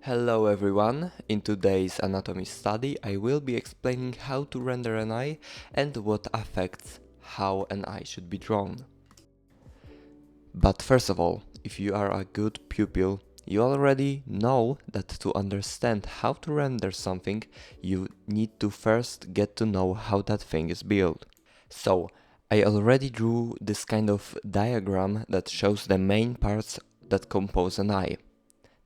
Hello everyone, in today's anatomy study I will be explaining how to render an eye and what affects how an eye should be drawn. But first of all, if you are a good pupil, you already know that to understand how to render something, you need to first get to know how that thing is built. So, I already drew this kind of diagram that shows the main parts that compose an eye.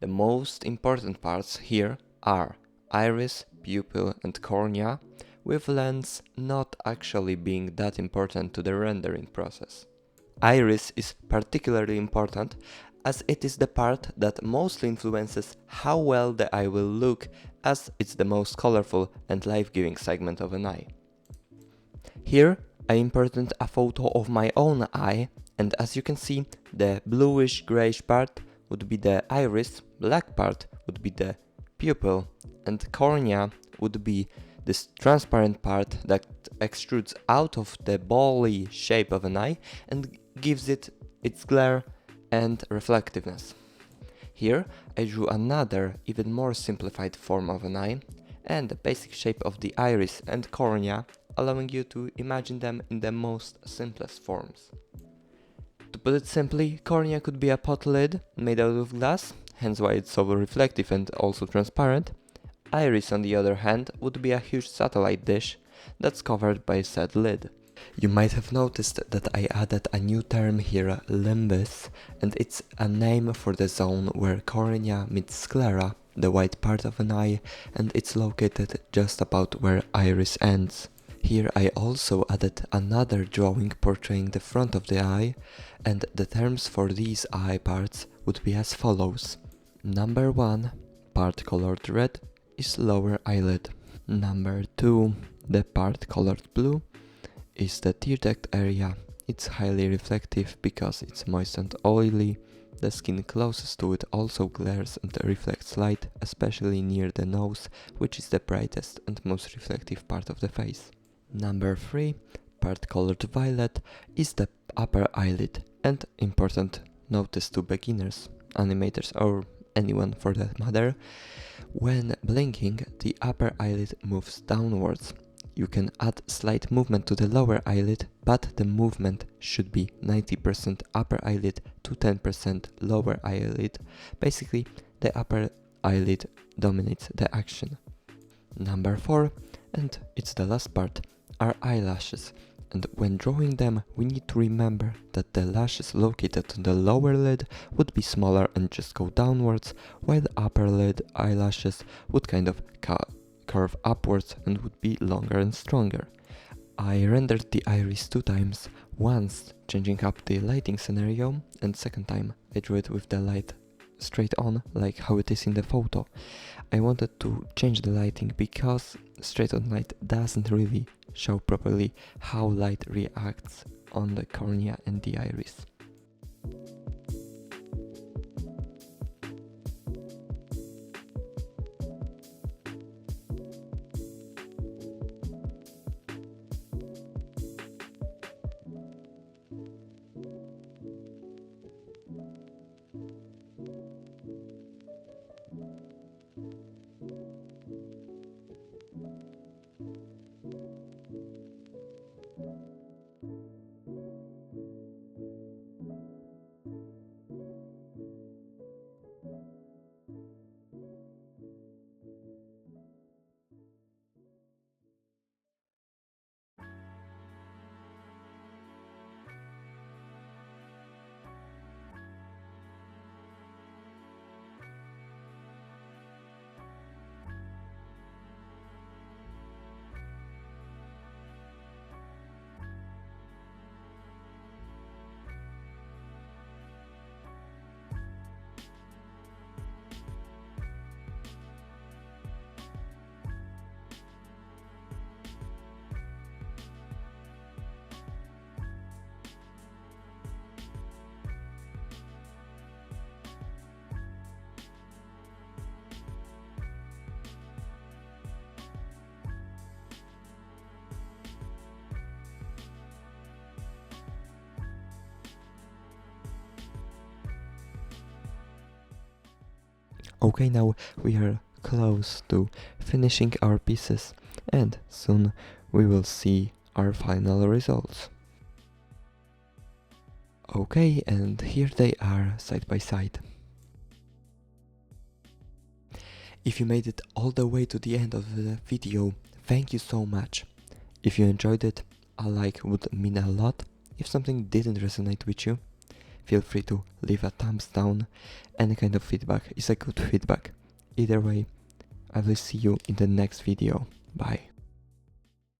The most important parts here are iris, pupil and cornea, with lens not actually being that important to the rendering process. Iris is particularly important as it is the part that mostly influences how well the eye will look, as it's the most colorful and life-giving segment of an eye. Here I imported a photo of my own eye, and as you can see, the bluish grayish part would be the iris, black part would be the pupil, and cornea would be this transparent part that extrudes out of the bally shape of an eye and gives it its glare and reflectiveness. Here I drew another, even more simplified form of an eye and the basic shape of the iris and cornea, allowing you to imagine them in the most simplest forms. To put it simply, cornea could be a pot lid made out of glass, hence why it's so reflective and also transparent. Iris, on the other hand, would be a huge satellite dish that's covered by said lid. You might have noticed that I added a new term here, limbus, and it's a name for the zone where cornea meets sclera, the white part of an eye, and it's located just about where iris ends. Here I also added another drawing portraying the front of the eye, and the terms for these eye parts would be as follows. Number 1, part colored red, is lower eyelid. Number 2, the part colored blue, is the tear duct area. It's highly reflective because it's moist and oily. The skin closest to it also glares and reflects light, especially near the nose, which is the brightest and most reflective part of the face. Number 3, part colored violet, is the upper eyelid, and important notice to beginners, animators or anyone for that matter, when blinking the upper eyelid moves downwards. You can add slight movement to the lower eyelid, but the movement should be 90% upper eyelid to 10% lower eyelid. Basically, the upper eyelid dominates the action. Number 4, and it's the last part, are eyelashes, and when drawing them we need to remember that the lashes located on the lower lid would be smaller and just go downwards, while the upper lid eyelashes would kind of curve upwards and would be longer and stronger. I rendered the iris 2 times, once changing up the lighting scenario, and second time I drew it with the light straight on, like how it is in the photo. I wanted to change the lighting because straight on light doesn't really show properly how light reacts on the cornea and the iris. Okay, now we are close to finishing our pieces, and soon we will see our final results. Okay, and here they are side by side. If you made it all the way to the end of the video, thank you so much. If you enjoyed it, a like would mean a lot. If something didn't resonate with you, feel free to leave a thumbs down. Any kind of feedback is a good feedback. Either way, I will see you in the next video. Bye.